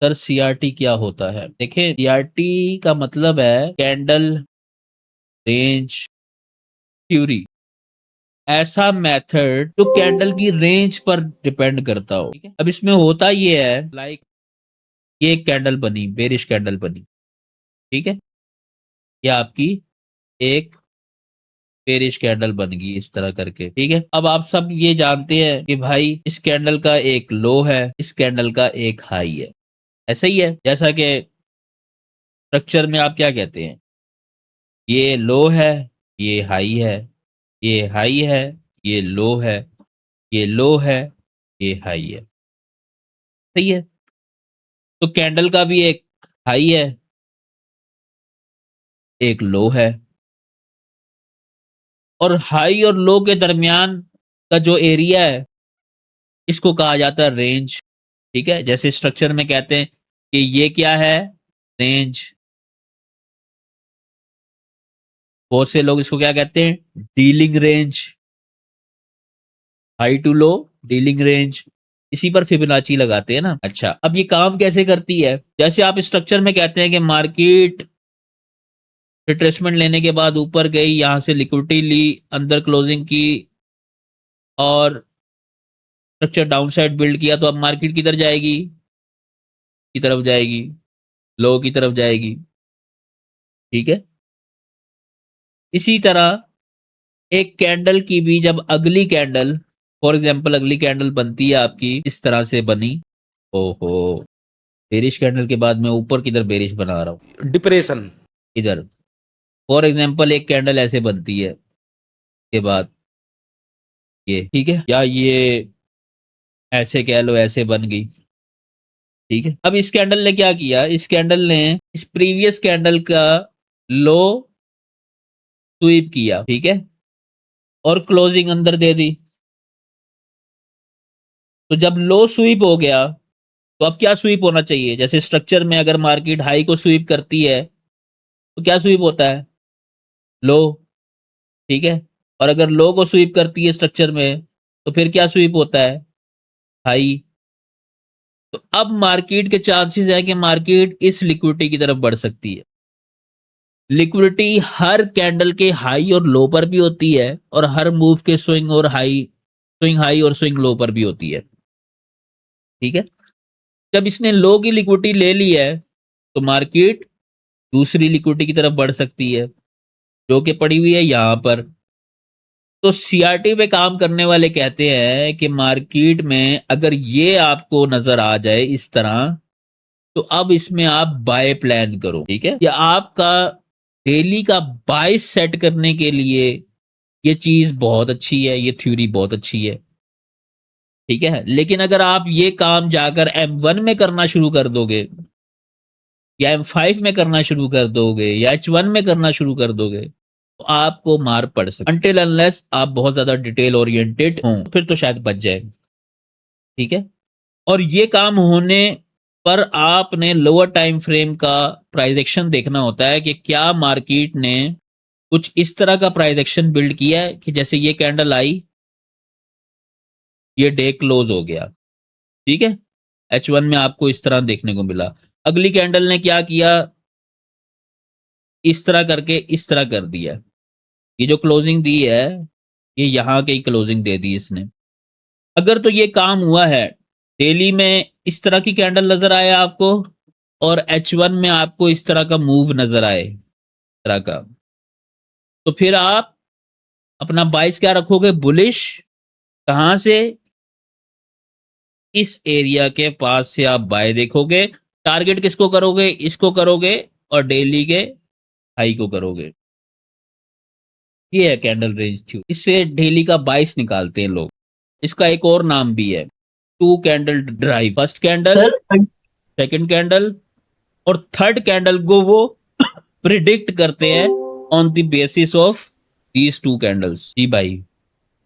Sir CRT क्या होता है? देखिए सीआरटी का मतलब है कैंडल रेंज थ्योरी, ऐसा मेथड जो कैंडल की रेंज पर डिपेंड करता हो। ठीक है, अब इसमें होता ये है, लाइक ये एक कैंडल बनी, बेरिश कैंडल बनी, ठीक है, ये आपकी एक बेरिश कैंडल बन गई इस तरह करके। ठीक है, अब आप सब ये जानते हैं कि भाई इस कैंडल का एक लो है, इस कैंडल का एक हाई है। ऐसा ही है जैसा कि स्ट्रक्चर में आप क्या कहते हैं, ये लो है, ये हाई है, ये हाई है, ये लो है, ये लो है, ये हाई है। सही है, तो कैंडल का भी एक हाई है, एक लो है, और हाई और लो के दरमियान का जो एरिया है इसको कहा जाता है रेंज। ठीक है, जैसे स्ट्रक्चर में कहते हैं कि ये क्या है, रेंज। बहुत से लोग इसको क्या कहते हैं, dealing range, high to low dealing range, इसी पर फिबोनाची लगाते हैं ना। अच्छा, अब ये काम कैसे करती है? जैसे आप स्ट्रक्चर में कहते हैं कि मार्केट रिट्रेसमेंट लेने के बाद ऊपर गई, यहां से लिक्विडिटी ली, अंदर क्लोजिंग की और स्ट्रक्चर डाउन साइड बिल्ड किया, तो अब मार्केट किधर जाएगी, की तरफ जाएगी, लो की तरफ जाएगी। ठीक है, इसी तरह एक कैंडल की भी जब अगली कैंडल, फॉर एग्जांपल अगली कैंडल बनती है आपकी इस तरह से बनी, ओहो, बेरिश कैंडल के बाद मैं ऊपर किधर बेरिश बना रहा हूँ, डिप्रेशन, इधर। फॉर एग्जांपल एक कैंडल ऐसे बनती है के बाद ये, ठीक है, या ये ऐसे कह लो, ऐसे बन गई। ठीक है, अब इस कैंडल ने क्या किया, इस कैंडल ने इस प्रीवियस कैंडल का लो स्वीप किया, ठीक है, और क्लोजिंग अंदर दे दी। तो जब लो स्वीप हो गया, तो अब क्या स्वीप होना चाहिए? जैसे स्ट्रक्चर में अगर मार्केट हाई को स्वीप करती है तो क्या स्वीप होता है, लो। ठीक है, और अगर लो को स्वीप करती है स्ट्रक्चर में तो फिर क्या स्वीप होता है, हाई। तो अब मार्केट के चांसेस है कि मार्केट इस लिक्विडिटी की तरफ बढ़ सकती है। लिक्विडिटी हर कैंडल के हाई और लो पर भी होती है, और हर मूव के स्विंग और हाई, स्विंग हाई और स्विंग लो पर भी होती है। ठीक है, जब इसने लो की लिक्विडिटी ले ली है तो मार्केट दूसरी लिक्विडिटी की तरफ बढ़ सकती है, जो कि पड़ी हुई है यहां पर। तो सीआरटी पे काम करने वाले कहते हैं कि मार्केट में अगर ये आपको नजर आ जाए इस तरह, तो अब इसमें आप बाय प्लान करो। ठीक है, या आपका डेली का बाय सेट करने के लिए ये चीज बहुत अच्छी है, ये थ्योरी बहुत अच्छी है। ठीक है, लेकिन अगर आप ये काम जाकर M1 में करना शुरू कर दोगे, या M5 में करना शुरू कर दोगे, या H1 में करना शुरू कर दोगे, तो आपको मार पड़ सकती, अनटिल अनलेस आप बहुत ज्यादा डिटेल ओरिएंटेड हो, फिर तो शायद बच जाए। ठीक है, और ये काम होने पर आपने लोअर टाइम फ्रेम का प्राइस एक्शन देखना होता है कि क्या मार्केट ने कुछ इस तरह का प्राइस एक्शन बिल्ड किया है कि जैसे ये कैंडल आई, ये डे क्लोज हो गया। ठीक है, H1 में आपको इस तरह देखने को मिला। अगली कैंडल ने क्या किया, इस तरह करके इस तरह कर दिया, ये जो क्लोजिंग दी है ये यहाँ की क्लोजिंग दे दी इसने। अगर तो ये काम हुआ है, डेली में इस तरह की कैंडल नजर आए आपको, और H1 में आपको इस तरह का मूव नजर आए, इस तरह का, तो फिर आप अपना बाइस क्या रखोगे, बुलिश। कहां से, इस एरिया के पास से आप बाय देखोगे। टारगेट किसको करोगे, इसको करोगे, और डेली के हाई को करोगे। ये है कैंडल रेंज थ्योरी, इससे डेली का बाइस निकालते हैं लोग। इसका एक और नाम भी है, two candle drive. First candle, sir second candle और थर्ड कैंडल को वो प्रिडिक्ट करते हैं on the basis of these two candles. जी भाई,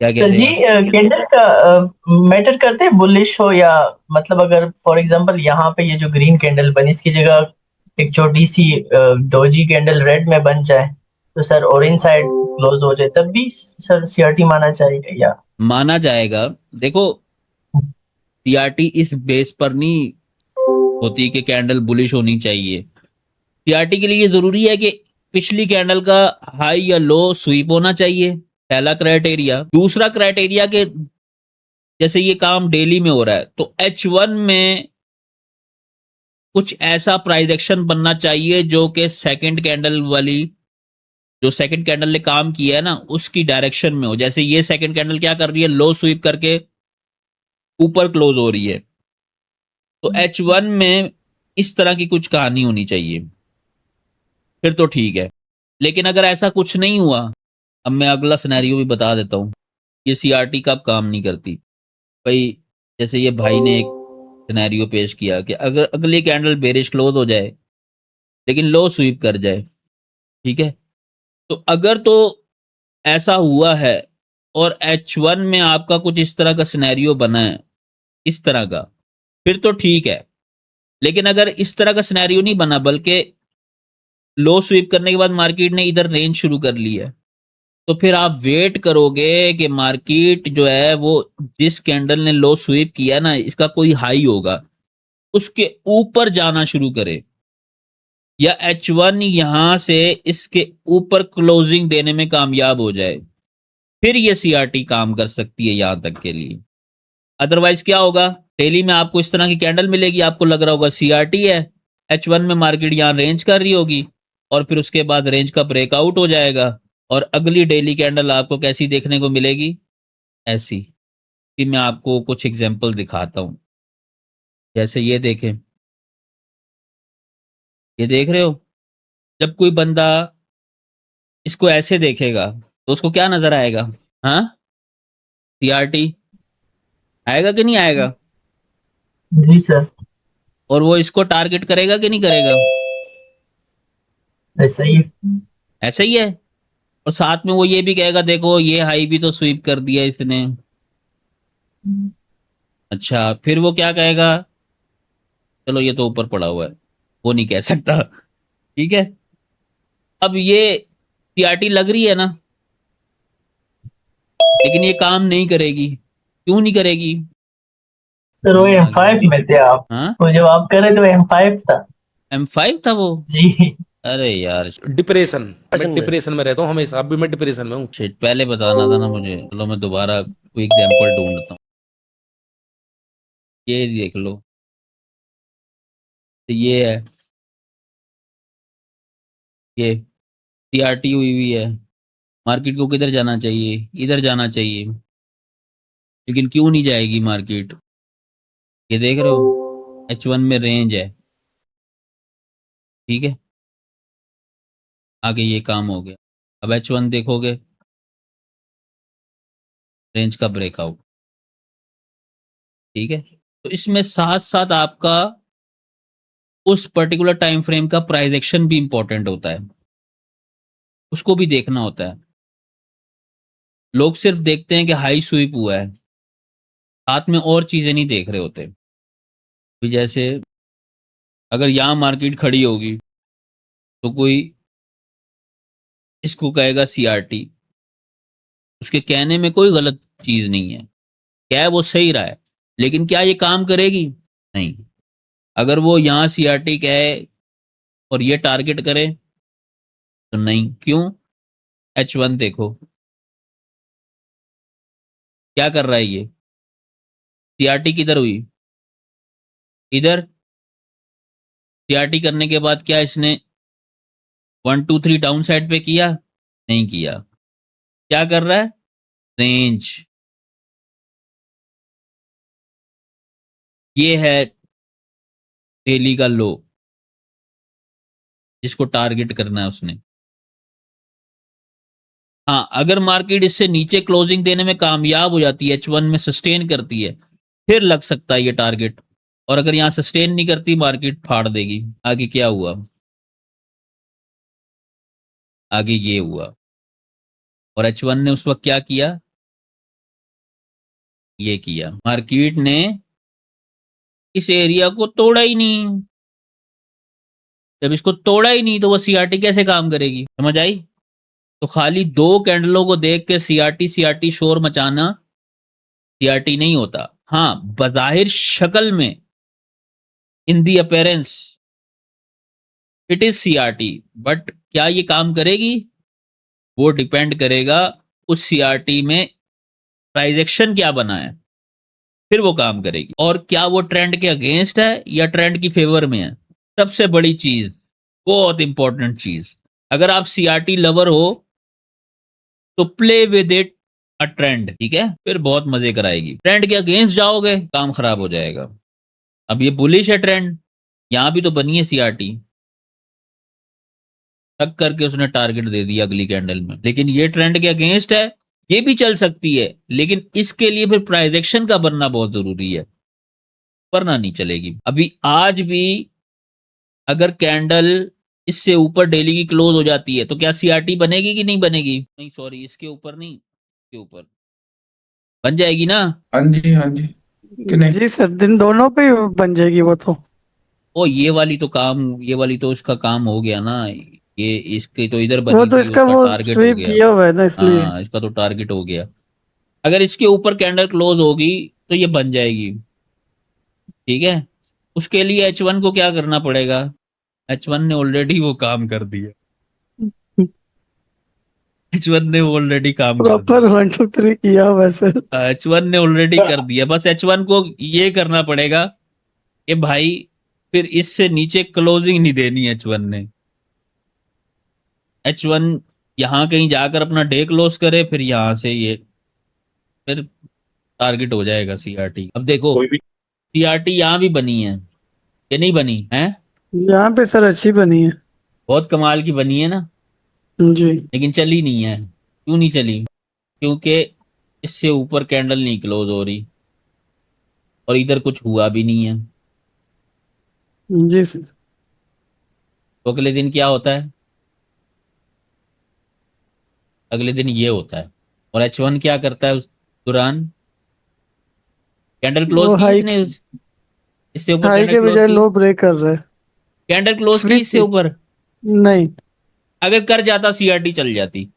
क्या कह सर रहे जी, हैं आप? कैंडल का मैटर करते हैं बुलिश हो या, मतलब अगर फॉर एग्जांपल यहाँ पे ये जो ग्रीन कैंडल बनी इसकी जगह एक छोटी सी डोजी कैंडल रेड में बन जाए, तो सर ऑरेंज साइड क्लोज हो जाए, तब भी सर सीआरटी माना चाहिए या? माना जाएगा। देखो सीआरटी इस बेस पर नहीं होती है कि कैंडल बुलिश होनी चाहिए। सीआरटी के लिए ये जरूरी है कि पिछली कैंडल का हाई या लो स्वीप होना चाहिए, पहला क्राइटेरिया। दूसरा क्राइटेरिया के जैसे ये काम डेली में हो रहा है तो H1 में कुछ ऐसा प्राइस एक्शन बनना चाहिए जो कि सेकंड कैंडल वाली, जो सेकंड कैंडल ने काम किया है ना, उसकी डायरेक्शन में हो। जैसे ये सेकंड कैंडल क्या कर रही है, लो स्वीप करके ऊपर क्लोज हो रही है, तो H1 में इस तरह की कुछ कहानी होनी चाहिए, फिर तो ठीक है। लेकिन अगर ऐसा कुछ नहीं हुआ, अब मैं अगला सिनेरियो भी बता देता हूँ, ये सीआरटी कब काम नहीं करती भाई। जैसे ये भाई ने एक सिनेरियो पेश किया कि अगर अगली कैंडल बेरिश क्लोज हो जाए लेकिन लो स्वीप कर जाए, ठीक है, तो अगर तो ऐसा हुआ है और H1 में आपका कुछ इस तरह का सिनेरियो बना है, इस तरह का, फिर तो ठीक है। लेकिन अगर इस तरह का सिनेरियो नहीं बना बल्कि लो स्वीप करने के बाद मार्केट ने इधर रेंज शुरू कर ली है, तो फिर आप वेट करोगे कि मार्केट जो है वो जिस कैंडल ने लो स्वीप किया ना, इसका कोई हाई होगा, उसके ऊपर जाना शुरू करे, या H1 यहां से इसके ऊपर क्लोजिंग देने में कामयाब हो जाए, फिर ये सीआरटी काम कर सकती है यहां तक के लिए। अदरवाइज क्या होगा, डेली में आपको इस तरह की कैंडल मिलेगी, आपको लग रहा होगा सीआरटी है, H1 में मार्केट यहाँ रेंज कर रही होगी और फिर उसके बाद रेंज का ब्रेकआउट हो जाएगा और अगली डेली कैंडल आपको कैसी देखने को मिलेगी, ऐसी। कि मैं आपको कुछ एग्जांपल दिखाता हूँ। जैसे ये देखें, ये देख रहे हो, जब कोई बंदा इसको ऐसे देखेगा तो उसको क्या नजर आएगा, हाँ, सीआरटी आएगा कि नहीं आएगा? जी सर। और वो इसको टारगेट करेगा कि नहीं करेगा? ऐसा ही है। ऐसा ही है। और साथ में वो ये भी कहेगा देखो ये हाई भी तो स्वीप कर दिया इसने। अच्छा, फिर वो क्या कहेगा, चलो ये तो ऊपर पड़ा हुआ है, वो नहीं कह सकता, ठीक है। अब ये सीआरटी लग रही है ना, लेकिन ये काम नहीं करेगी। क्यों नहीं करेगी? सर वो M5 में थे आप, हाँ, वो जब आप कर रहे थे वो M5 था। M5 था वो। जी। अरे यार डिप्रेशन, मैं डिप्रेशन में रहता हूँ हमेशा, अभी मैं डिप्रेशन में हूँ। शिट, पहले बताना था ना मुझे। चलो मैं दोबारा कोई एग्जांपल ढूंढता हूँ। ये देख लो, तो ये है, ये सीआरटी हुई हुई है। मार्केट को किधर जाना चाहिए, इधर जाना चाहिए, लेकिन क्यों नहीं जाएगी मार्केट? ये देख रहे हो, H1 में रेंज है, ठीक है, आगे ये काम हो गया। अब H1 देखोगे, रेंज का ब्रेकआउट, ठीक है। तो इसमें साथ साथ आपका उस पर्टिकुलर टाइम फ्रेम का प्राइस एक्शन भी इंपॉर्टेंट होता है, उसको भी देखना होता है। लोग सिर्फ देखते हैं कि हाई स्वीप हुआ है, साथ में और चीजें नहीं देख रहे होते। भी जैसे अगर यहाँ मार्केट खड़ी होगी तो कोई इसको कहेगा सीआरटी, उसके कहने में कोई गलत चीज नहीं है, क्या है वो सही रहा है, लेकिन क्या ये काम करेगी? नहीं। अगर वो यहाँ सीआरटी कहे और ये टारगेट करे तो नहीं। क्यों? H1 देखो क्या कर रहा है, ये सीआरटी किधर हुई, इधर। सीआरटी करने के बाद क्या इसने 1 2 3 डाउन साइड पे किया? नहीं किया। क्या कर रहा है? रेंज। ये है डेली का लो जिसको टारगेट करना है उसने। हाँ, अगर मार्केट इससे नीचे क्लोजिंग देने में कामयाब हो जाती है, H1 में सस्टेन करती है, फिर लग सकता है ये टारगेट। और अगर यहाँ सस्टेन नहीं करती, मार्केट फाड़ देगी। आगे क्या हुआ, आगे ये हुआ, और H1 ने उस वक्त क्या किया, ये किया। मार्केट ने इस एरिया को तोड़ा ही नहीं। जब इसको तोड़ा ही नहीं तो वो सीआरटी कैसे काम करेगी? समझ आई? तो खाली दो कैंडलों को देख के सीआरटी सीआरटी शोर मचाना सीआरटी नहीं होता। हाँ, बज़ाहिर शक्ल में in the appearance it is CRT, but क्या ये काम करेगी वो डिपेंड करेगा उस सीआरटी में प्राइस एक्शन क्या बना है, फिर वो काम करेगी। और क्या वो ट्रेंड के अगेंस्ट है या ट्रेंड की फेवर में है। सबसे बड़ी चीज, बहुत इंपॉर्टेंट चीज, अगर आप सीआरटी लवर हो तो play with it a trend, ठीक है, फिर बहुत मजे कराएगी। ट्रेंड के अगेंस्ट जाओगे काम खराब हो जाएगा। अब ये बुलिश है ट्रेंड, यहां भी तो बनी है सीआरटी, टक करके उसने टारगेट दे दिया अगली कैंडल में, लेकिन ये ट्रेंड के अगेंस्ट है, ये भी चल सकती है, लेकिन इसके लिए फिर प्राइस एक्शन का बनना बहुत जरूरी है, वरना नहीं चलेगी। अभी आज भी अगर कैंडल इससे ऊपर डेली की क्लोज हो जाती है तो क्या सीआरटी बनेगी कि नहीं बनेगी? नहीं सॉरी, इसके ऊपर नहीं, इसके ऊपर बन जाएगी ना। हाँ जी, हाँ जी, कि नहीं? जी सर, दिन दोनों पे बन जाएगी वो तो। ओ ये वाली तो इसका काम हो गया ना, ये इसके तो इधर वो बनी तो थी, इसका उसका वो टारगेट हो स्वीप गया। किया हुआ है ना, इसलिए। हाँ, इसका तो टारगेट हो गया। अगर इसके ऊपर कैंडल क्लोज होगी तो ये बन जाएगी, ठीक है। उसके लिए H1 को क्या करना पड़ेगा? H1 ने ऑलरेडी वो काम कर दिया, H1 ने ऑलरेडी काम कर प्रॉपर 1 2 3 किया हुआ है सर। दिया, H1 ने ऑलरेडी कर दिया। बस H1 को ये करना पड़ेगा कि भाई फिर इससे नीचे क्लोजिंग नहीं देनी H1 ने। H1 यहाँ कहीं जाकर अपना डे क्लोज करे, फिर यहाँ से ये फिर टारगेट हो जाएगा सीआरटी। अब देखो सीआरटी यहाँ भी बनी है, ये नहीं बनी है, यहाँ पे सर अच्छी बनी है। बहुत कमाल की बनी है ना, जी। लेकिन चली नहीं है। क्यों नहीं चली? क्योंकि इससे ऊपर कैंडल नहीं क्लोज हो रही और इधर कुछ हुआ भी नहीं है। जी सर। तो अगले दिन क्या होता है? अगले दिन ये होता है। और H1 क्या करता है उस दौरान? कैंडल क्लोज वो की हाई इसने, इससे ऊपर हाई कैंडल के क्लोज बजाय की, लो ब्रेक कर रहा है। कैंडल क्लोज की स्वीप इससे की। ऊपर। नहीं। अगर कर जाता सीआरटी चल जाती।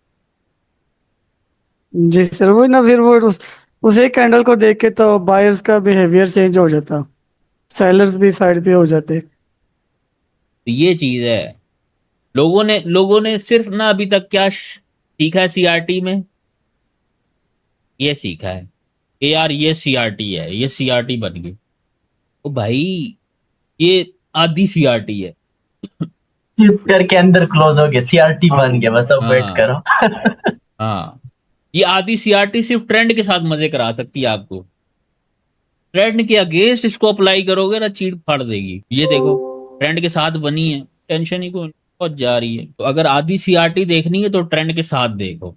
जी सर, वही ना, फिर वो उस एक कैंडल को देख के तो बायर्स का बिहेवियर चेंज हो जाता, सेलर्स भी साइड पे हो जाते। तो ये चीज है, लोगों ने सिर्फ ना अभी तक क्या सीखा है सीआरटी में, ये सीखा है कि यार ये सीआरटी है, ये सीआरटी बन गई। ओ भाई ये आधी सीआरटी है। फ्लिप करके अंदर क्लोज हो गया, सीआरटी बन गया, बस अब वेट हाँ करो। हाँ, ये आधी सीआरटी सिर्फ ट्रेंड के साथ मजे करा सकती है आपको। ट्रेंड के अगेंस्ट इसको अप्लाई करोगे ना, चीड़ फाड़ देगी। ये देखो ट्रेंड के साथ बनी है, टेंशन ही कोई, बहुत जा रही है। तो अगर आधी सीआरटी देखनी है तो ट्रेंड के साथ देखो,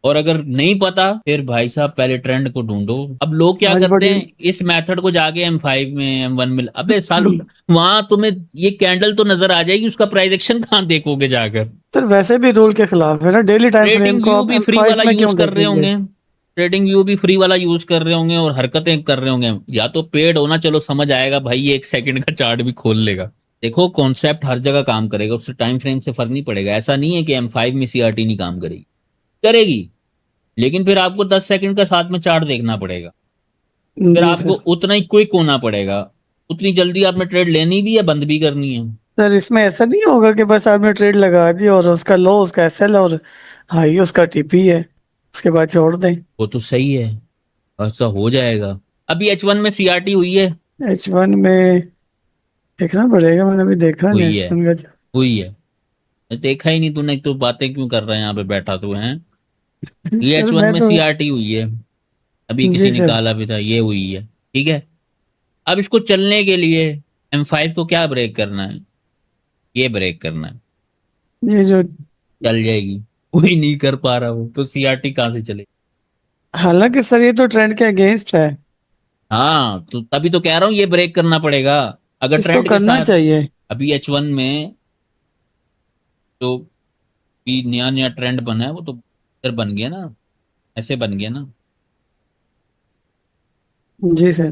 और अगर नहीं पता फिर भाई साहब पहले ट्रेंड को ढूंढो। अब लोग क्या आज करते बड़ी हैं, इस मेथड को जाके M5 में M1 में, अबे साल वहां तुम्हें ये कैंडल तो नजर आ जाएगी, उसका प्राइस एक्शन कहाँ देखोगे जाकर? सर वैसे भी रूल के खिलाफ है ना, डेली टाइम फ्रेम ट्रेडिंग को व्यू आप भी फ्री M5 वाला में यूज क्यों कर रहे देखेंगे? होंगे, ट्रेडिंग व्यू भी फ्री वाला यूज कर रहे होंगे और हरकतें कर रहे होंगे। या तो पेड होना, चलो समझ आएगा भाई, ये 1 सेकंड का चार्ट भी खोल लेगा। देखो कॉन्सेप्ट हर जगह काम करेगा, उससे टाइम फ्रेम से फर्क नहीं पड़ेगा। ऐसा नहीं है कि M5 में सीआरटी नहीं काम करेगी, करेगी, लेकिन फिर आपको 10 सेकंड का साथ में चार्ट देखना पड़ेगा, फिर जी आपको सर। उतना ही क्विक होना पड़ेगा, उतनी जल्दी आपने ट्रेड लेनी भी है, बंद भी करनी है। सर इसमें ऐसा नहीं होगा कि बस आपने ट्रेड लगा दी और उसका लो उसका एसएल और हाई उसका टीपी है, उसके बाद छोड़ दें? वो तो सही है, ऐसा हो जाएगा। अभी H1 में सीआरटी हुई है, H1 में देखना पड़ेगा, मैंने अभी देखा नहीं हुई है, H1 का। हुई है। देखा ही नहीं तूने, तो बातें क्यों कर रहा है यहाँ पे बैठा तू है? ये सर H1 मैं में तो। सीआरटी हुई है, अभी किसी जी ने सर। निकाला भी था, ये हुई है, ठीक है। अब इसको चलने के लिए M5 को क्या ब्रेक करना है? ये ब्रेक करना है, ये जो, चल जाएगी। कोई नहीं कर पा रहा हो तो सीआरटी कहाँ से चलेगी? हालांकि सर ये तो ट्रेंड के अगेंस्ट है, हाँ तो तभी तो कह रहा हूँ ये ब्रेक करना पड़ेगा अगर इसको ट्रेंड के करना साथ। चाहिए। अभी H1 में जो भी नया नया ट्रेंड बना है वो तो इधर बन गया ना, ऐसे बन गया ना। जी सर।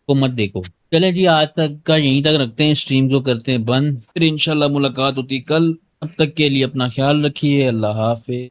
को मत देखो। चले जी, आज तक का यहीं तक रखते हैं, स्ट्रीम जो करते हैं बंद, फिर इंशाल्लाह मुलाकात होती कल। अब तक के लिए अपना ख्याल रखिए, अल्लाह हाफिज।